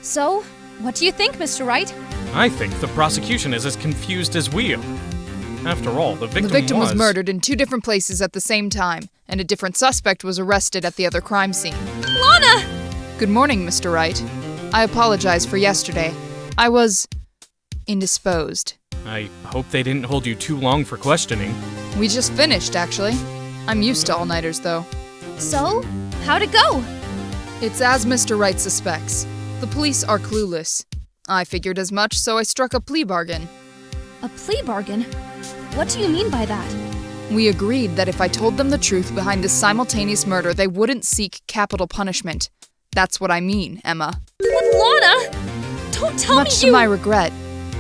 So, what do you think, Mr. Wright? I think the prosecution is as confused as we are. After all, the victim was murdered in 2 different places at the same time, and a different suspect was arrested at the other crime scene. Lana! Good morning, Mr. Wright. I apologize for yesterday. I was indisposed. I hope they didn't hold you too long for questioning. We just finished, actually. I'm used to all-nighters, though. So, how'd it go? It's as Mr. Wright suspects. The police are clueless. I figured as much, so I struck a plea bargain. A plea bargain? What do you mean by that? We agreed that if I told them the truth behind this simultaneous murder, they wouldn't seek capital punishment. That's what I mean, Emma. But Lana! Don't tell me you— Much to my regret.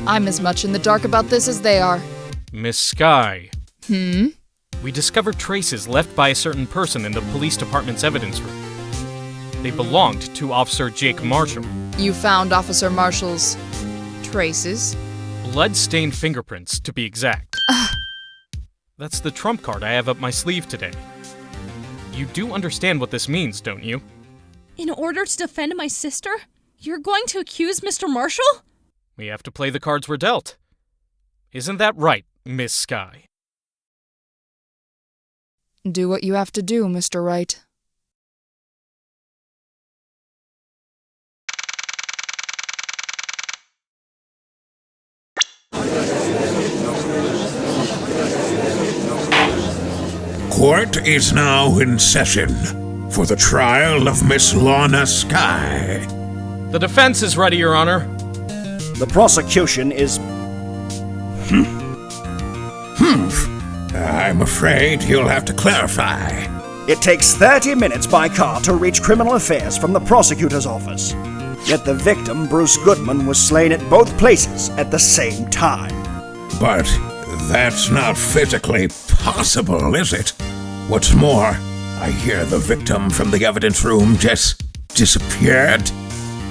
I'm as much in the dark about this as they are. Miss Skye. We discovered traces left by a certain person in the police department's evidence room. They belonged to Officer Jake Marshall. You found Officer Marshall's traces? Blood-stained fingerprints, to be exact. That's the trump card I have up my sleeve today. You do understand what this means, don't you? In order to defend my sister, you're going to accuse Mr. Marshall? We have to play the cards we're dealt. Isn't that right, Miss Skye? Do what you have to do, Mr. Wright. Court is now in session for the trial of Miss Lana Skye. The defense is ready, Your Honor. The prosecution is... I'm afraid you'll have to clarify. It takes 30 minutes by car to reach criminal affairs from the prosecutor's office. Yet the victim, Bruce Goodman, was slain at both places at the same time. But that's not physically possible, is it? What's more, I hear the victim from the evidence room just disappeared.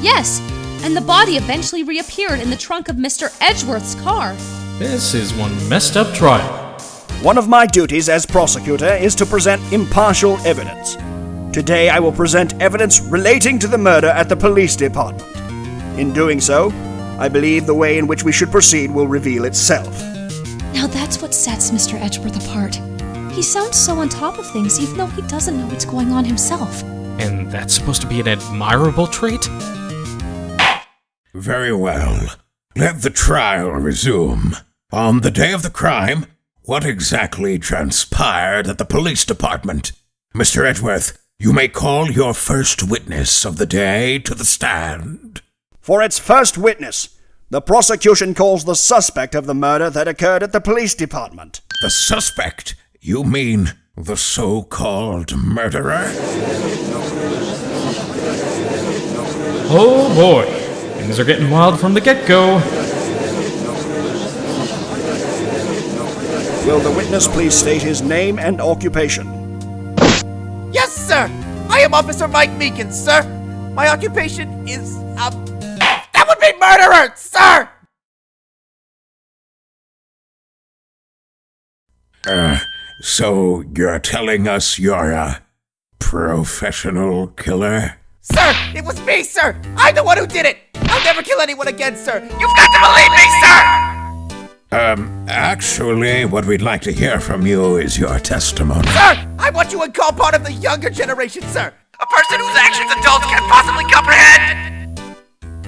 Yes, and the body eventually reappeared in the trunk of Mr. Edgeworth's car. This is one messed up trial. One of my duties as prosecutor is to present impartial evidence. Today I will present evidence relating to the murder at the police department. In doing so, I believe the way in which we should proceed will reveal itself. Now that's what sets Mr. Edgeworth apart. He sounds so on top of things even though he doesn't know what's going on himself. And that's supposed to be an admirable trait? Very well. Let the trial resume. On the day of the crime, what exactly transpired at the police department? Mr. Edgeworth, you may call your first witness of the day to the stand. For its first witness, the prosecution calls the suspect of the murder that occurred at the police department. The suspect? You mean the so-called murderer? Oh boy, things are getting wild from the get-go. Will the witness please state his name and occupation? Yes, sir! I am Officer Mike Meekins, sir! My occupation is, that would be murderer, sir! So you're telling us you're a professional killer? Sir, it was me, sir! I'm the one who did it! I'll never kill anyone again, sir! You've got to believe me, sir! Actually, what we'd like to hear from you is your testimony. Sir, I want you to call part of the younger generation, sir! A person whose actions adults can't possibly comprehend!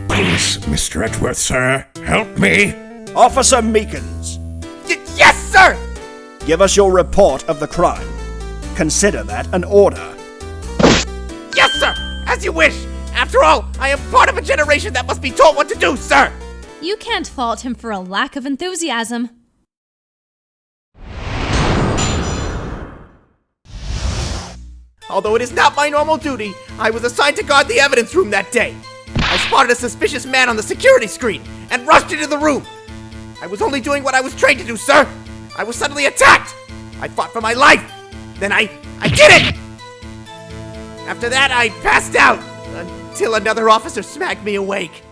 Please, Mr. Edgeworth, sir, help me. Officer Meekins. Yes, sir! Give us your report of the crime. Consider that an order. Yes, sir! As you wish! After all, I am part of a generation that must be told what to do, sir! You can't fault him for a lack of enthusiasm. Although it is not my normal duty, I was assigned to guard the evidence room that day. I spotted a suspicious man on the security screen and rushed into the room. I was only doing what I was trained to do, sir. I was suddenly attacked. I fought for my life. Then I did it! After that, I passed out until another officer smacked me awake.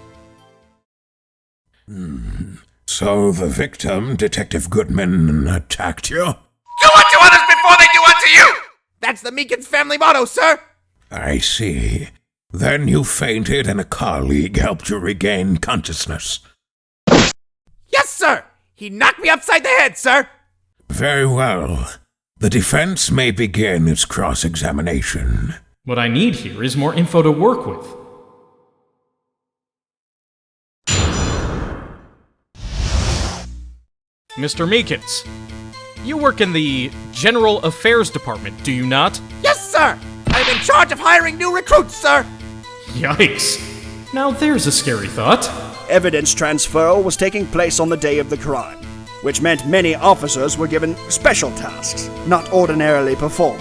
So the victim, Detective Goodman, attacked you? Do unto others before they do unto you! That's the Meekins family motto, sir! I see. Then you fainted and a colleague helped you regain consciousness. Yes, sir! He knocked me upside the head, sir! Very well. The defense may begin its cross-examination. What I need here is more info to work with. Mr. Meekins, you work in the General Affairs Department, do you not? Yes, sir! I am in charge of hiring new recruits, sir! Yikes. Now there's a scary thought. Evidence transfer was taking place on the day of the crime, which meant many officers were given special tasks, not ordinarily performed.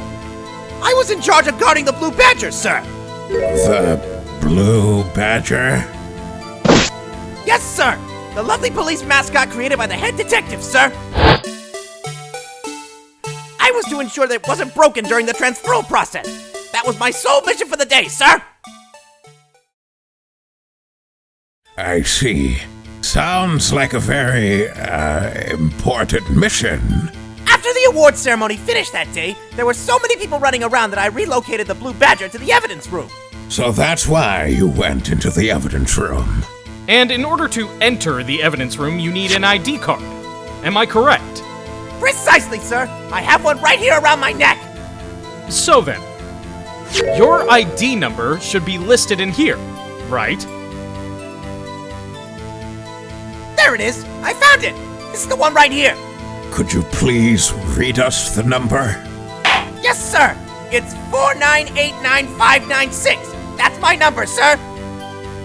I was in charge of guarding the Blue Badger, sir! The Blue Badger? Yes, sir! The lovely police mascot created by the head detective, sir! I was to ensure that it wasn't broken during the transferal process. That was my sole mission for the day, sir! I see. Sounds like a very, important mission. After the award ceremony finished that day, there were so many people running around that I relocated the Blue Badger to the evidence room. So that's why you went into the evidence room. And in order to enter the evidence room, you need an ID card. Am I correct? Precisely, sir! I have one right here around my neck! So then, your ID number should be listed in here, right? There it is! I found it! This is the one right here! Could you please read us the number? Yes, sir! It's 4989596! That's my number, sir!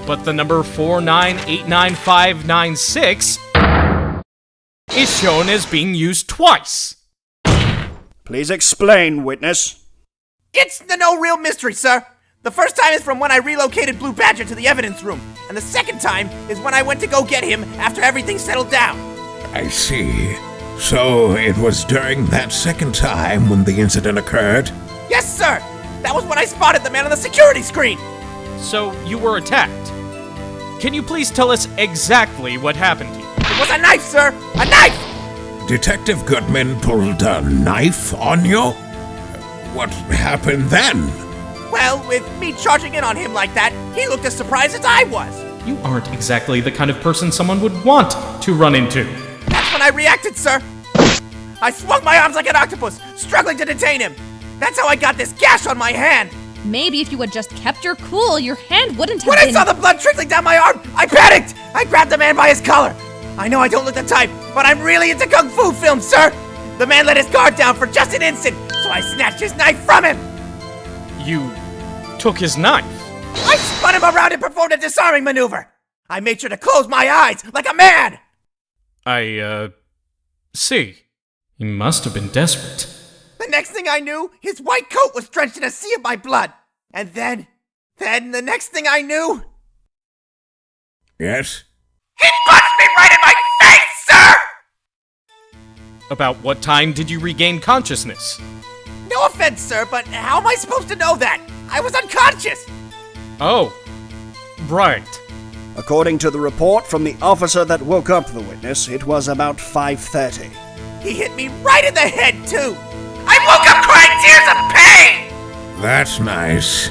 But the number 4989596 is shown as being used twice. Please explain, witness. It's no real mystery, sir! The first time is from when I relocated Blue Badger to the evidence room, and the second time is when I went to go get him after everything settled down. I see. So it was during that second time when the incident occurred? Yes, sir! That was when I spotted the man on the security screen! So you were attacked. Can you please tell us exactly what happened to you? It was a knife, sir! A knife! Detective Goodman pulled a knife on you? What happened then? Well, with me charging in on him like that, he looked as surprised as I was. You aren't exactly the kind of person someone would want to run into. That's when I reacted, sir. I swung my arms like an octopus, struggling to detain him. That's how I got this gash on my hand. Maybe if you had just kept your cool, your hand wouldn't have When been— I saw the blood trickling down my arm, I panicked. I grabbed the man by his collar. I know I don't look the type, but I'm really into kung fu films, sir. The man let his guard down for just an instant, so I snatched his knife from him. You took his knife. I spun him around and performed a disarming maneuver. I made sure to close my eyes like a man. See. He must have been desperate. The next thing I knew, his white coat was drenched in a sea of my blood. And then the next thing I knew... Yes? He punched me right in my face, sir! About what time did you regain consciousness? No offense, sir, but how am I supposed to know that? I was unconscious! Oh, right. According to the report from the officer that woke up the witness, it was about 5:30. He hit me right in the head, too! I woke up crying tears of pain! That's nice.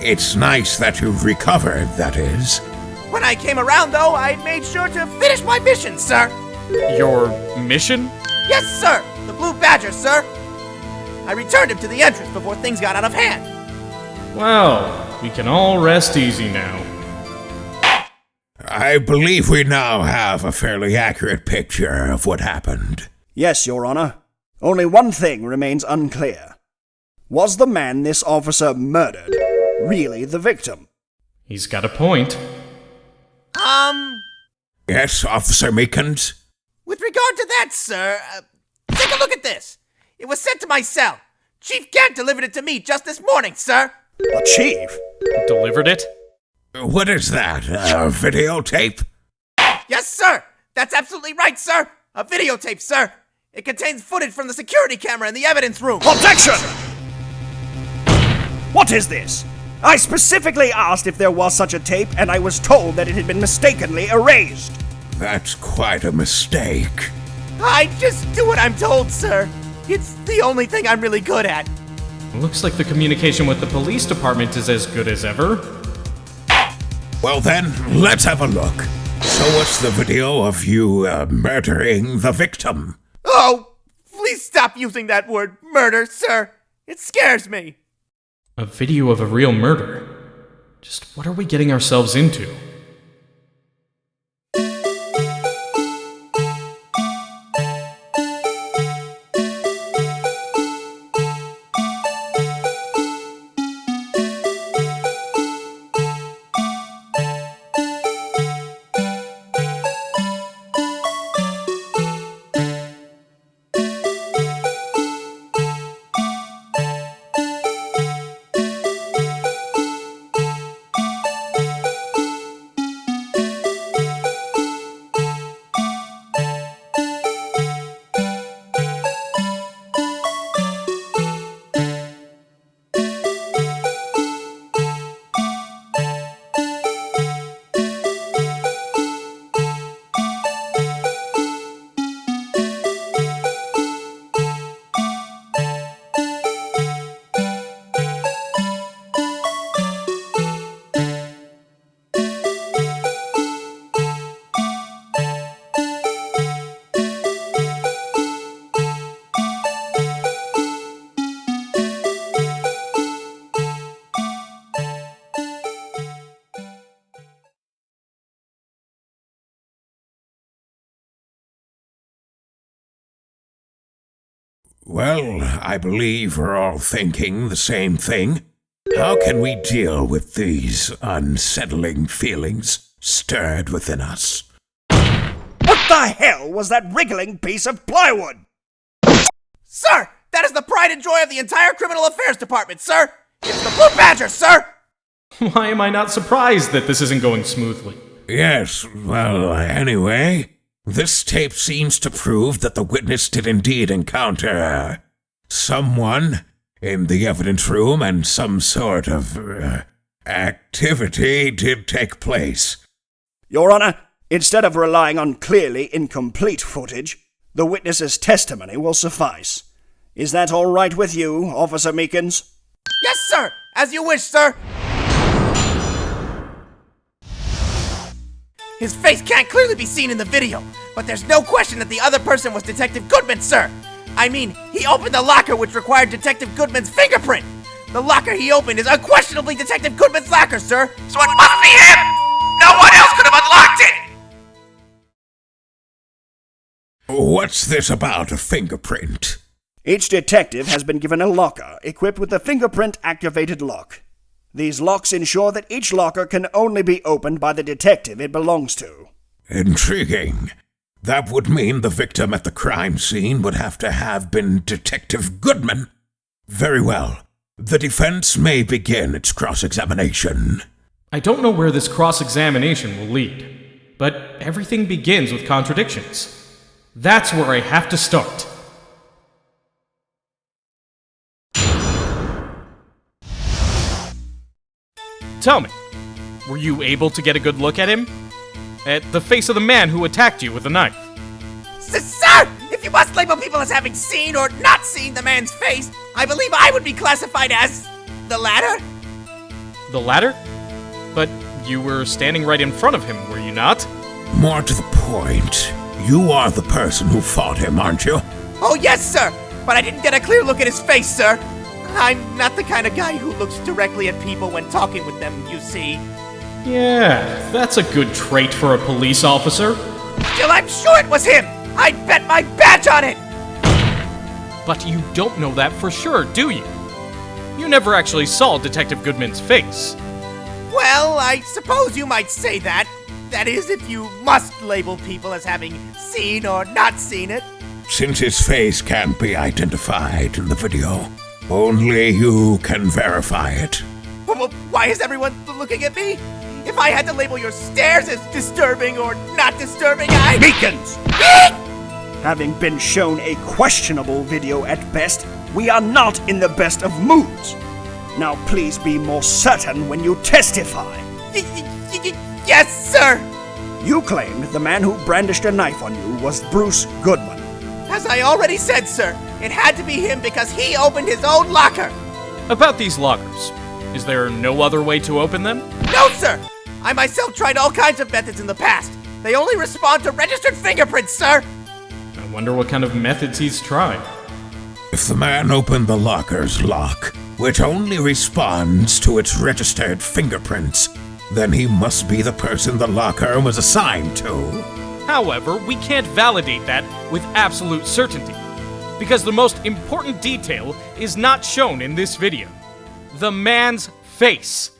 It's nice that you've recovered, that is. When I came around, though, I made sure to finish my mission, sir! Your mission? Yes, sir! The Blue Badger, sir! I returned him to the entrance before things got out of hand. Well, we can all rest easy now. I believe we now have a fairly accurate picture of what happened. Yes, Your Honor. Only one thing remains unclear. Was the man this officer murdered really the victim? He's got a point. Yes, Officer Meekins? With regard to that, sir, take a look at this. It was sent to my cell. Chief Gant delivered it to me just this morning, sir. The chief? Delivered it? What is that, a videotape? Yes, sir. That's absolutely right, sir. A videotape, sir. It contains footage from the security camera in the evidence room. Objection! What is this? I specifically asked if there was such a tape, and I was told that it had been mistakenly erased. That's quite a mistake. I just do what I'm told, sir. It's the only thing I'm really good at. Looks like the communication with the police department is as good as ever. Well then, let's have a look. Show us the video of you murdering the victim. Oh, please stop using that word murder, sir. It scares me. A video of a real murder? Just what are we getting ourselves into? Well, I believe we're all thinking the same thing. How can we deal with these unsettling feelings stirred within us? What the hell was that wriggling piece of plywood? Sir, that is the pride and joy of the entire Criminal Affairs Department, sir! It's the Blue Badger, sir! Why am I not surprised that this isn't going smoothly? Yes, well, anyway, this tape seems to prove that the witness did indeed encounter someone in the evidence room, and some sort of activity did take place. Your Honor, instead of relying on clearly incomplete footage, the witness's testimony will suffice. Is that all right with you, Officer Meekins? Yes, sir! As you wish, sir! His face can't clearly be seen in the video, but there's no question that the other person was Detective Goodman, sir! I mean, he opened the locker which required Detective Goodman's fingerprint! The locker he opened is unquestionably Detective Goodman's locker, sir! So it must be him! No one else could have unlocked it! What's this about a fingerprint? Each detective has been given a locker equipped with a fingerprint-activated lock. These locks ensure that each locker can only be opened by the detective it belongs to. Intriguing. That would mean the victim at the crime scene would have to have been Detective Goodman. Very well. The defense may begin its cross-examination. I don't know where this cross-examination will lead, but everything begins with contradictions. That's where I have to start. Tell me, were you able to get a good look at him? At the face of the man who attacked you with a knife? Sir! If you must label people as having seen or not seen the man's face, I believe I would be classified as the latter? The latter? But you were standing right in front of him, were you not? More to the point, you are the person who fought him, aren't you? Oh, yes, sir! But I didn't get a clear look at his face, sir! I'm not the kind of guy who looks directly at people when talking with them, you see. Yeah, that's a good trait for a police officer. Still, I'm sure it was him! I'd bet my badge on it! But you don't know that for sure, do you? You never actually saw Detective Goodman's face. Well, I suppose you might say that. That is, if you must label people as having seen or not seen it. Since his face can't be identified in the video, only you can verify it. Well, why is everyone looking at me? If I had to label your stares as disturbing or not disturbing, Meekins! Having been shown a questionable video at best, we are not in the best of moods. Now please be more certain when you testify. Yes, sir! You claimed the man who brandished a knife on you was Bruce Goodman. As I already said, sir, it had to be him because he opened his own locker. About these lockers, is there no other way to open them? No, sir! I myself tried all kinds of methods in the past. They only respond to registered fingerprints, sir! I wonder what kind of methods he's tried. If the man opened the locker's lock, which only responds to its registered fingerprints, then he must be the person the locker was assigned to. However, we can't validate that with absolute certainty, because the most important detail is not shown in this video. The man's face.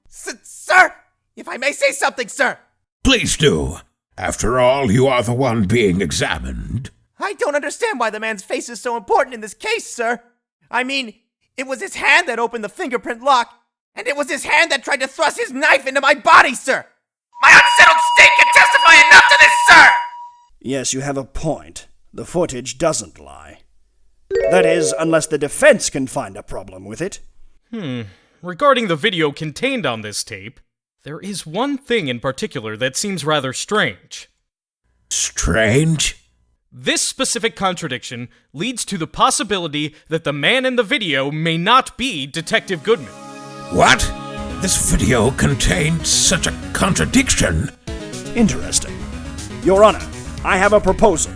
Sir! If I may say something, sir! Please do. After all, you are the one being examined. I don't understand why the man's face is so important in this case, sir. I mean, it was his hand that opened the fingerprint lock, and it was his hand that tried to thrust his knife into my body, sir! My unsettled state can testify enough to this, sir! Yes, you have a point. The footage doesn't lie. That is, unless the defense can find a problem with it. Regarding the video contained on this tape, there is one thing in particular that seems rather strange. Strange? This specific contradiction leads to the possibility that the man in the video may not be Detective Goodman. What? This video contained such a contradiction? Interesting. Your Honor, I have a proposal.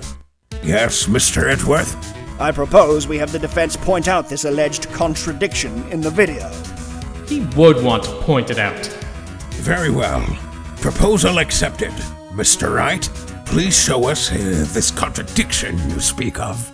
Yes, Mr. Edgeworth? I propose we have the defense point out this alleged contradiction in the video. He would want to point it out. Very well. Proposal accepted. Mr. Wright, please show us this contradiction you speak of.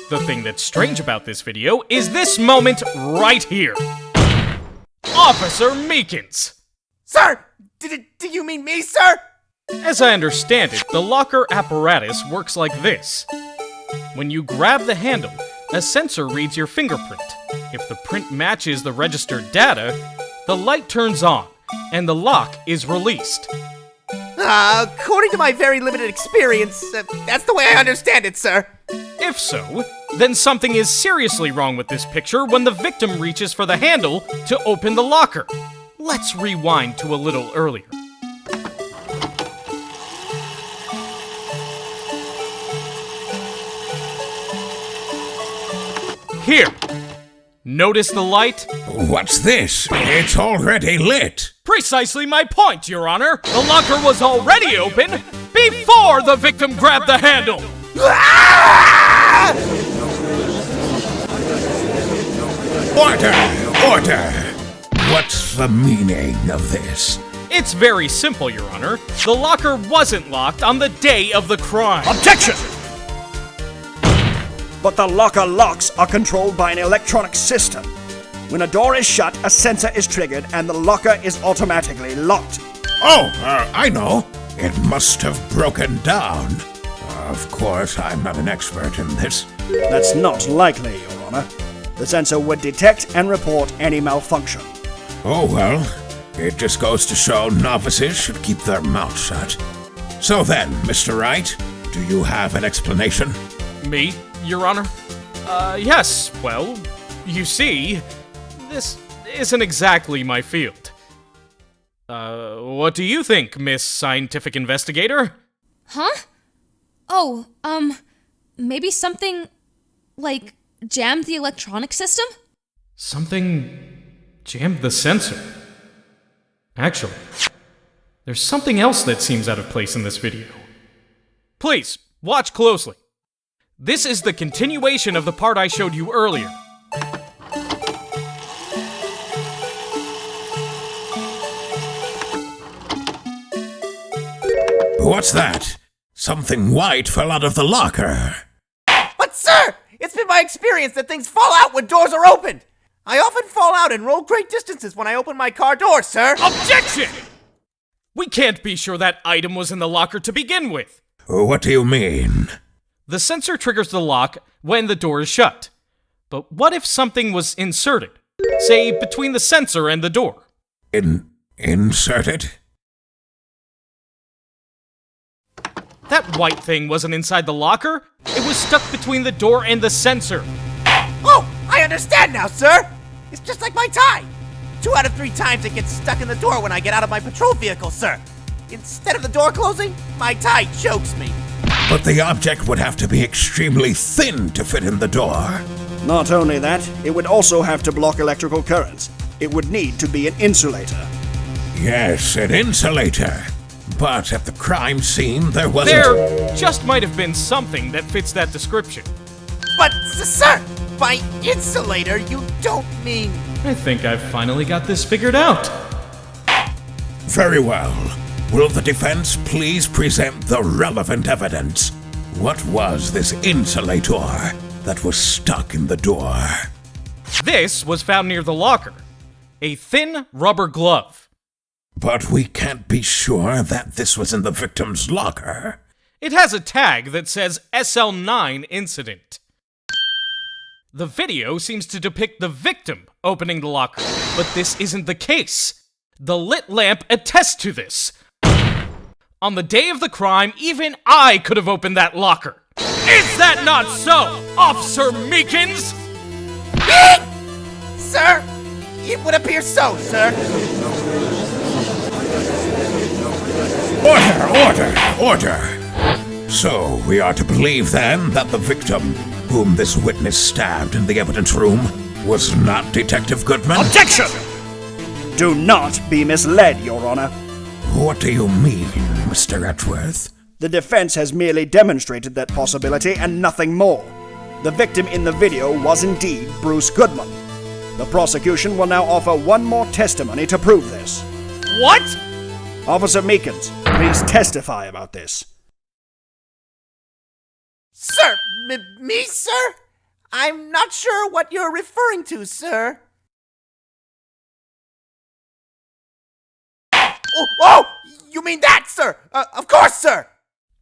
The thing that's strange about this video is this moment right here. Officer Meekins! Sir! Do you mean me, sir? As I understand it, the locker apparatus works like this. When you grab the handle, a sensor reads your fingerprint. If the print matches the registered data, the light turns on, and the lock is released. According to my very limited experience, that's the way I understand it, sir. If so, then something is seriously wrong with this picture when the victim reaches for the handle to open the locker. Let's rewind to a little earlier. Here. Notice the light? What's this? It's already lit. Precisely my point, Your Honor. The locker was already open before the victim grabbed the handle. Order! What's the meaning of this? It's very simple, Your Honor. The locker wasn't locked on the day of the crime. Objection! But the locker locks are controlled by an electronic system. When a door is shut, a sensor is triggered and the locker is automatically locked. Oh, I know. It must have broken down. Of course, I'm not an expert in this. That's not likely, Your Honor. The sensor would detect and report any malfunction. Oh, well, it just goes to show novices should keep their mouths shut. So then, Mr. Wright, do you have an explanation? Me, Your Honor? Yes, well, you see, this isn't exactly my field. What do you think, Miss Scientific Investigator? Huh? Oh, maybe something, like, jammed the electronic system? Something jammed the sensor. Actually, there's something else that seems out of place in this video. Please, watch closely. This is the continuation of the part I showed you earlier. What's that? Something white fell out of the locker. But sir, it's been my experience that things fall out when doors are opened. I often fall out and roll great distances when I open my car door, sir. Objection! We can't be sure that item was in the locker to begin with. What do you mean? The sensor triggers the lock when the door is shut. But what if something was inserted? Say, between the sensor and the door. Inserted? That white thing wasn't inside the locker. It was stuck between the door and the sensor. Oh, I understand now, sir. It's just like my tie. 2 out of 3 times it gets stuck in the door when I get out of my patrol vehicle, sir. Instead of the door closing, my tie chokes me. But the object would have to be extremely thin to fit in the door. Not only that, it would also have to block electrical currents. It would need to be an insulator. Yes, an insulator. But at the crime scene, there wasn't... There just might have been something that fits that description. But, sir, by insulator, you don't mean... I think I've finally got this figured out. Very well. Will the defense please present the relevant evidence? What was this insulator that was stuck in the door? This was found near the locker. A thin rubber glove. But we can't be sure that this was in the victim's locker. It has a tag that says SL9 incident. The video seems to depict the victim opening the locker, but this isn't the case. The lit lamp attests to this. On the day of the crime, even I could have opened that locker. Is that not so, Officer Meekins? Sir, it would appear so, sir. Order! So, we are to believe then that the victim, whom this witness stabbed in the evidence room, was not Detective Goodman? Objection! Do not be misled, Your Honor. What do you mean, Mr. Edgeworth? The defense has merely demonstrated that possibility and nothing more. The victim in the video was indeed Bruce Goodman. The prosecution will now offer one more testimony to prove this. What? Officer Meekins, please testify about this. Sir, me, sir? I'm not sure what you're referring to, sir. Oh, you mean that, sir? Of course, sir.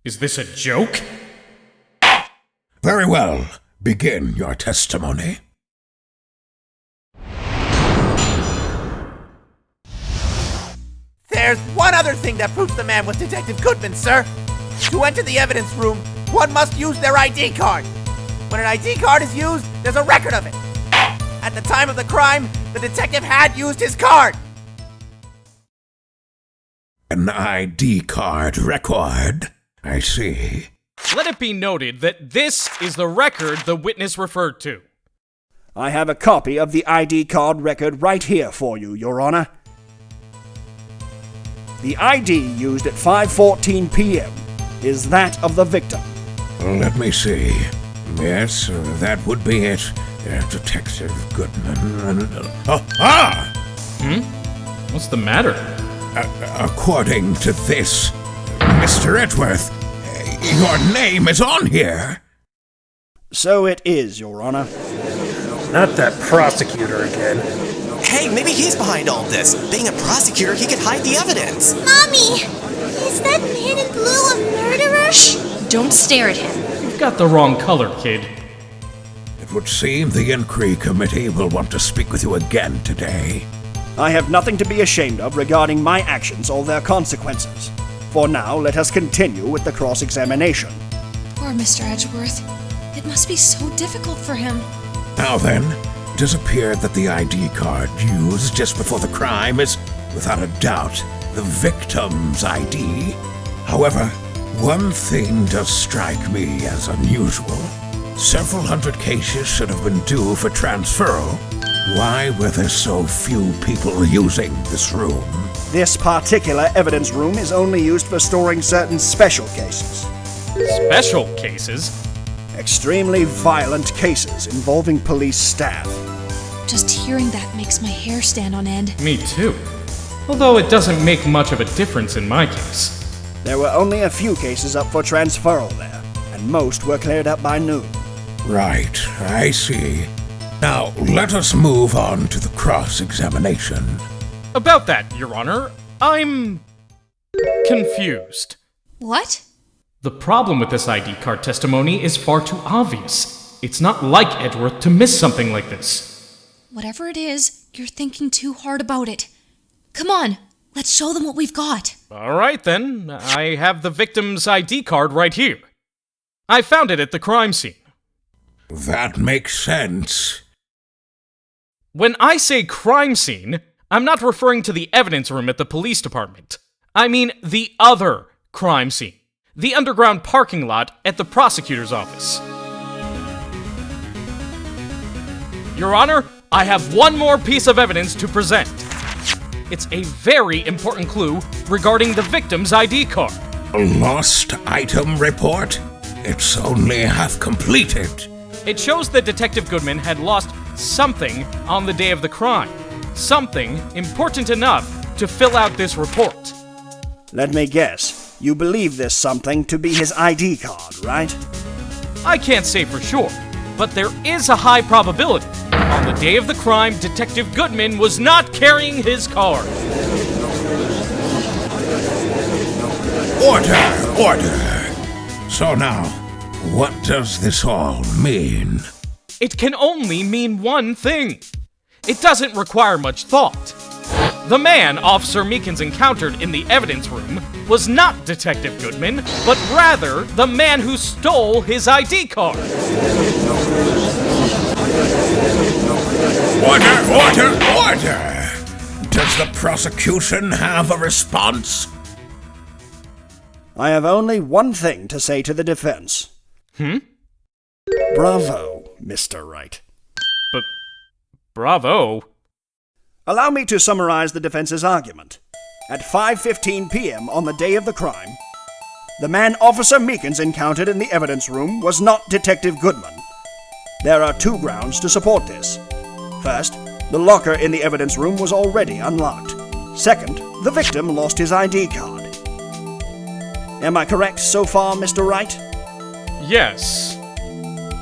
Is this a joke? Very well. Begin your testimony. There's one other thing that proves the man was Detective Goodman, sir. To enter the evidence room, one must use their ID card. When an ID card is used, there's a record of it. At the time of the crime, the detective had used his card. An ID card record? I see. Let it be noted that this is the record the witness referred to. I have a copy of the ID card record right here for you, Your Honor. The ID used at 5:14 p.m. is that of the victim. Let me see. Yes, that would be it. Detective Goodman. What's the matter? According to this, Mr. Edgeworth, your name is on here. So it is, Your Honor. Not that prosecutor again. Hey, maybe he's behind all this. Being a prosecutor, he could hide the evidence. Mommy! Is that man in blue a murderer? Shh! Don't stare at him. You've got the wrong color, kid. It would seem the inquiry committee will want to speak with you again today. I have nothing to be ashamed of regarding my actions or their consequences. For now, let us continue with the cross-examination. Poor Mr. Edgeworth. It must be so difficult for him. Now then, it does appear that the ID card used just before the crime is, without a doubt, the victim's ID. However, one thing does strike me as unusual. Several hundred cases should have been due for transferal. Why were there so few people using this room? This particular evidence room is only used for storing certain special cases. Special cases? Extremely violent cases involving police staff. Just hearing that makes my hair stand on end. Me too. Although it doesn't make much of a difference in my case. There were only a few cases up for transferal there, and most were cleared up by noon. Right, I see. Now, let us move on to the cross-examination. About that, Your Honor, I'm confused. What? The problem with this ID card testimony is far too obvious. It's not like Edgeworth to miss something like this. Whatever it is, you're thinking too hard about it. Come on, Let's show them what we've got. Alright then, I have the victim's ID card right here. I found it at the crime scene. That makes sense. When I say crime scene, I'm not referring to the evidence room at the police department. I mean the other crime scene. The underground parking lot at the prosecutor's office. Your Honor, I have one more piece of evidence to present. It's a very important clue regarding the victim's ID card. A lost item report? It's only half completed. It shows that Detective Goodman had lost something on the day of the crime. Something important enough to fill out this report. Let me guess. You believe this something to be his ID card, right? I can't say for sure, but there is a high probability. On the day of the crime, Detective Goodman was not carrying his card. Order! So now, what does this all mean? It can only mean one thing. It doesn't require much thought. The man Officer Meekins encountered in the evidence room was not Detective Goodman, but rather the man who stole his ID card. Order! Does the prosecution have a response? I have only one thing to say to the defense. Bravo, Mr. Wright. But, bravo? Allow me to summarize the defense's argument. At 5:15 p.m. on the day of the crime, the man Officer Meekins encountered in the evidence room was not Detective Goodman. There are two grounds to support this. First, the locker in the evidence room was already unlocked. Second, the victim lost his ID card. Am I correct so far, Mr. Wright? Yes.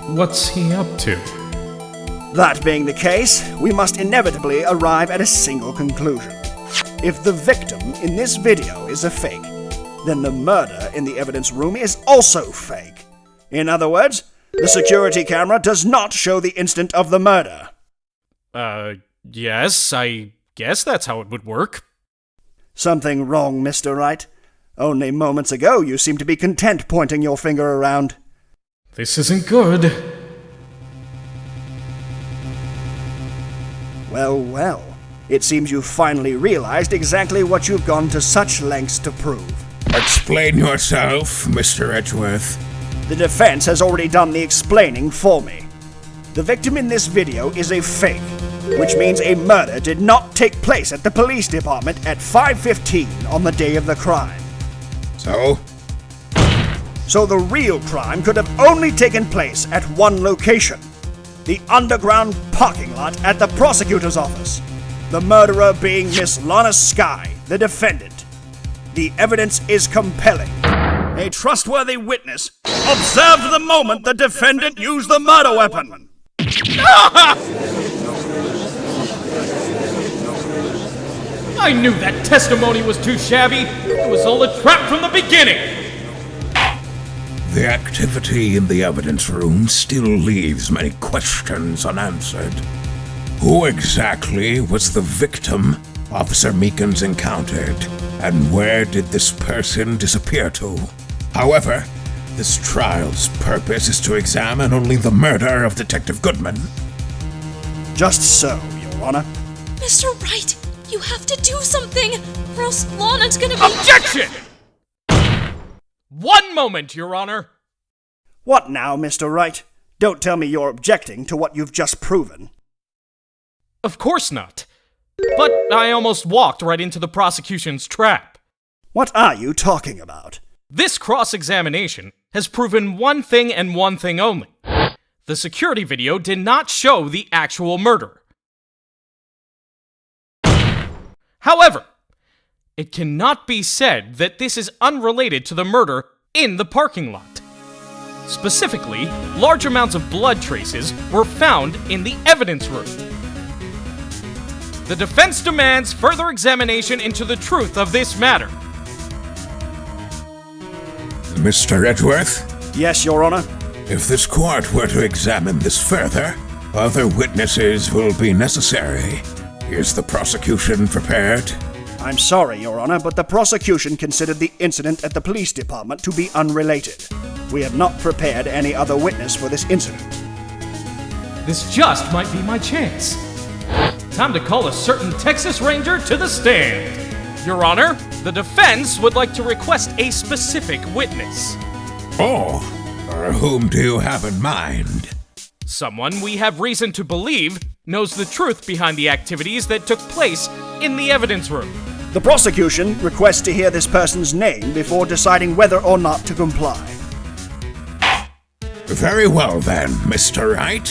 What's he up to? That being the case, we must inevitably arrive at a single conclusion. If the victim in this video is a fake, then the murder in the evidence room is also fake. In other words, the security camera does not show the instant of the murder. Yes, I guess that's how it would work. Something wrong, Mr. Wright? Only moments ago you seemed to be content pointing your finger around. This isn't good. Well. It seems you've finally realized exactly what you've gone to such lengths to prove. Explain yourself, Mr. Edgeworth. The defense has already done the explaining for me. The victim in this video is a fake, which means a murder did not take place at the police department at 5:15 on the day of the crime. So the real crime could have only taken place at one location, the underground parking lot at the prosecutor's office. The murderer being Miss Lana Skye, the defendant. The evidence is compelling. A trustworthy witness observed the moment the defendant used the murder weapon. I knew that testimony was too shabby. It was all a trap from the beginning. The activity in the evidence room still leaves many questions unanswered. Who exactly was the victim Officer Meekins encountered, and where did this person disappear to? However, this trial's purpose is to examine only the murder of Detective Goodman. Just so, Your Honor. Mr. Wright, you have to do something, or else Lana's gonna be— Objection! One moment, Your Honor. What now, Mr. Wright? Don't tell me you're objecting to what you've just proven. Of course not. But I almost walked right into the prosecution's trap. What are you talking about? This cross-examination has proven one thing and one thing only. The security video did not show the actual murder. However, it cannot be said that this is unrelated to the murder in the parking lot. Specifically, large amounts of blood traces were found in the evidence room. The defense demands further examination into the truth of this matter. Mr. Edgeworth? Yes, Your Honor. If this court were to examine this further, other witnesses will be necessary. Is the prosecution prepared? I'm sorry, Your Honor, but the prosecution considered the incident at the police department to be unrelated. We have not prepared any other witness for this incident. This just might be my chance. Time to call a certain Texas Ranger to the stand. Your Honor, the defense would like to request a specific witness. Oh, whom do you have in mind? Someone we have reason to believe knows the truth behind the activities that took place in the evidence room. The prosecution requests to hear this person's name before deciding whether or not to comply. Very well then, Mr. Wright.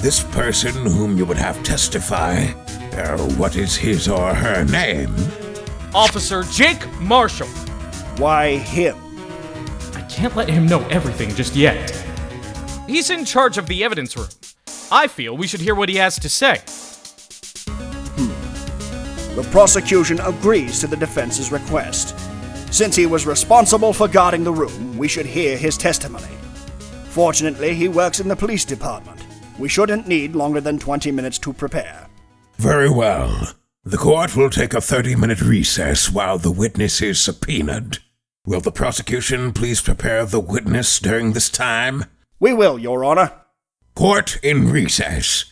This person whom you would have testify, what is his or her name? Officer Jake Marshall. Why him? I can't let him know everything just yet. He's in charge of the evidence room. I feel we should hear what he has to say. The prosecution agrees to the defense's request. Since he was responsible for guarding the room, we should hear his testimony. Fortunately, he works in the police department. We shouldn't need longer than 20 minutes to prepare. Very well. The court will take a 30-minute recess while the witness is subpoenaed. Will the prosecution please prepare the witness during this time? We will, Your Honor. Court in recess.